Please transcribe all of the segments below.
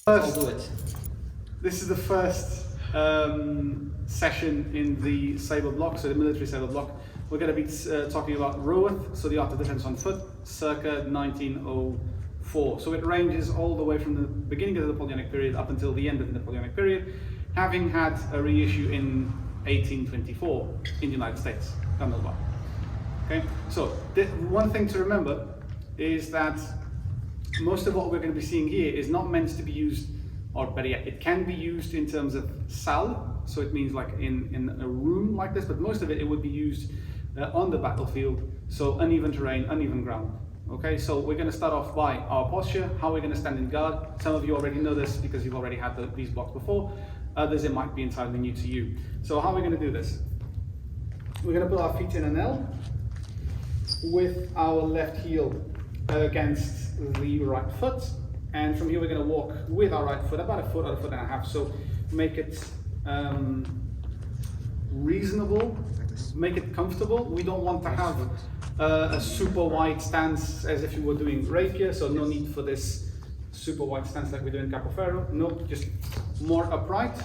I'll do it. This is the first session in the Sabre block, so the military Sabre block. We're going to be talking about Roth, so the art of defense on foot, circa 1904. So it ranges all the way from the beginning of the Napoleonic period up until the end of the Napoleonic period, having had a reissue in 1824 in the United States. Done as well. Okay, so one thing to remember is that most of what we're going to be seeing here is not meant to be used, or better yet, it can be used in terms of salle, so it means like in a room like this, but most of it would be used on the battlefield, so uneven terrain, uneven ground. Okay, so we're going to start off by our posture, how we're going to stand in guard. Some of you already know this because you've already had these blocks before, others it might be entirely new to you. So how are we going to do this? We're going to put our feet in an L with our left heel against the right foot, and from here we're going to walk with our right foot about a foot or a foot and a half, so make it reasonable, make it comfortable. We don't want to have a super wide stance as if you were doing rapier, so no need for this super wide stance like we do in Capo Ferro. Nope, just more upright.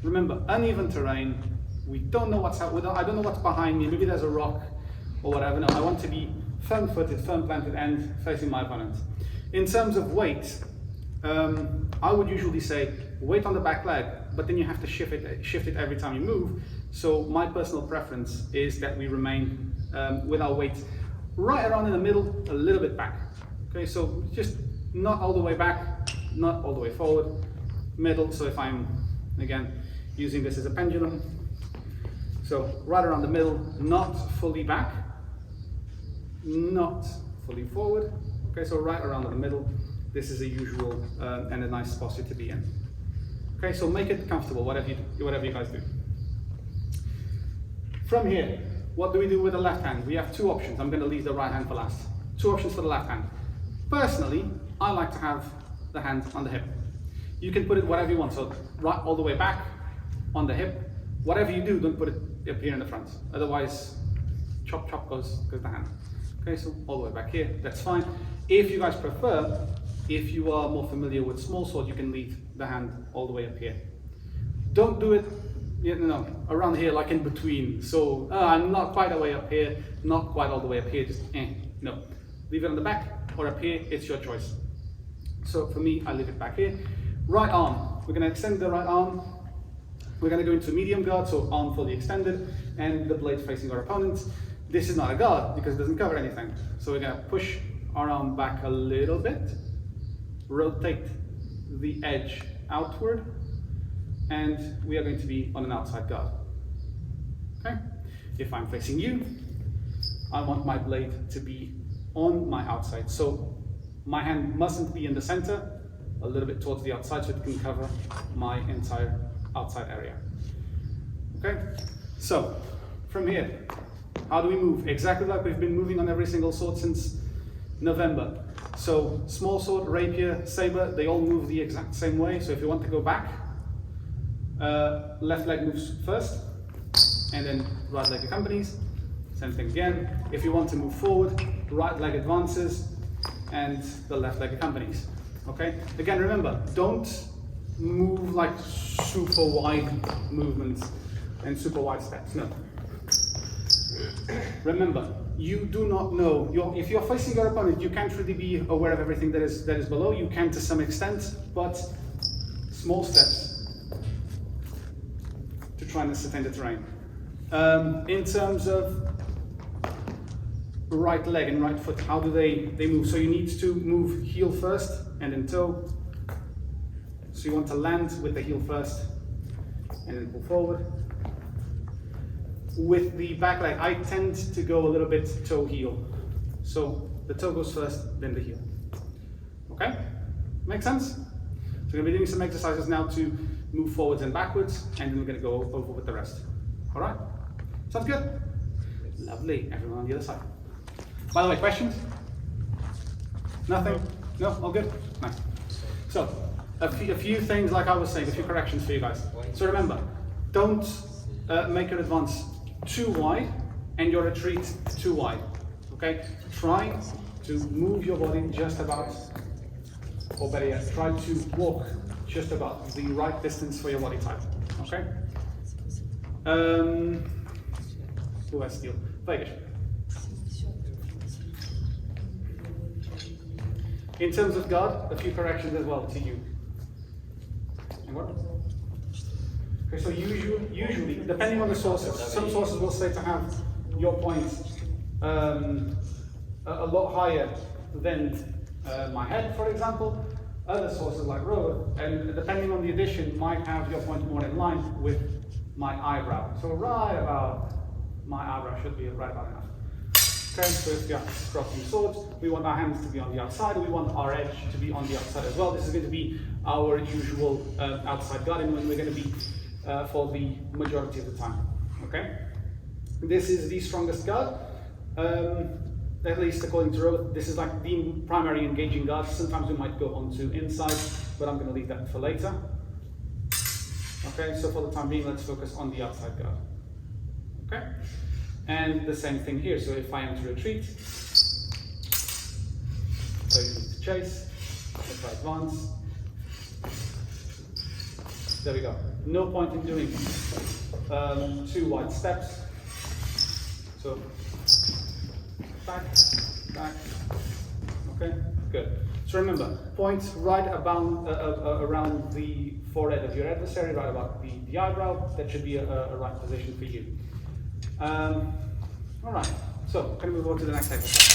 Remember, uneven terrain, we don't know what's out, I don't know what's behind me, maybe there's a rock or whatever. No, I want to be firm-footed, firm-planted, and facing my opponent. In terms of weight, I would usually say weight on the back leg, but then you have to shift it every time you move. So my personal preference is that we remain with our weight right around in the middle, a little bit back. Okay, so just not all the way back, not all the way forward, middle. So if I'm, again, using this as a pendulum, so right around the middle, not fully back, not fully forward. Okay, so right around in the middle. This is a usual and a nice posture to be in. Okay, so make it comfortable, whatever you guys do. From here, what do we do with the left hand? We have two options. I'm going to leave the right hand for last. Two options for the left hand. Personally, I like to have the hand on the hip. You can put it whatever you want, so right all the way back, on the hip. Whatever you do, don't put it up here in the front. Otherwise, chop chop goes the hand. Okay, so all the way back here, that's fine. If you guys prefer, if you are more familiar with small sword, you can leave the hand all the way up here. Don't do it, around here, like in between. So I'm not quite all the way up here, not quite all the way up here, just no. Leave it on the back or up here, it's your choice. So for me, I leave it back here. Right arm, we're gonna extend the right arm. We're gonna go into medium guard, so arm fully extended and the blade facing our opponent. This is not a guard because it doesn't cover anything. So we're going to push our arm back a little bit, rotate the edge outward, and we are going to be on an outside guard. Okay? If I'm facing you, I want my blade to be on my outside. So my hand mustn't be in the center, a little bit towards the outside so it can cover my entire outside area. Okay? So from here, how do we move? Exactly like we've been moving on every single sword since November. So small sword, rapier, saber, they all move the exact same way. So if you want to go back, left leg moves first, and then right leg accompanies. Same thing again. If you want to move forward, right leg advances, and the left leg accompanies. Okay? Again, remember, don't move like super wide movements and super wide steps. No. Remember, you do not know, if you're facing your opponent, you can't really be aware of everything that is below. You can to some extent, but small steps to try and ascertain the terrain. In terms of right leg and right foot, how do they move? So you need to move heel first and then toe. So you want to land with the heel first and then pull forward. With the back leg, I tend to go a little bit toe heel. So the toe goes first, then the heel. Okay? Make sense? So we're going to be doing some exercises now to move forwards and backwards, and then we're going to go over with the rest. All right? Sounds good? Lovely. Everyone on the other side. By the way, questions? Nothing? No? All good? Nice. So a few things, like I was saying, a few corrections for you guys. So remember, don't make your advance too wide and your retreat too wide. Okay? Try to move your body just about or better yet, try to walk just about the right distance for your body type. Okay? Who has steel? Vegas. In terms of guard, a few corrections as well to you. Okay, so usually, depending on the sources, some sources will say to have your point a lot higher than my head, for example. Other sources like Roth, and depending on the edition, might have your point more in line with my eyebrow. So right about my eyebrow should be right about enough. Okay, so if we are crossing swords, we want our hands to be on the outside, we want our edge to be on the outside as well. This is going to be our usual outside guard, and when we're going to be for the majority of the time. Okay, this is the strongest guard, at least according to Roth. This is like the primary engaging guard. Sometimes we might go on to inside, but I'm going to leave that for later. Okay, so for the time being, let's focus on the outside guard. Okay, and the same thing here. So if I am to retreat, so you need to chase. If I advance, there we go. No point in doing 2 wide steps. So back, back. Okay, good. So remember, point right about around the forehead of your adversary, right about the eyebrow. That should be a right position for you. All right. So can we move on to the next exercise?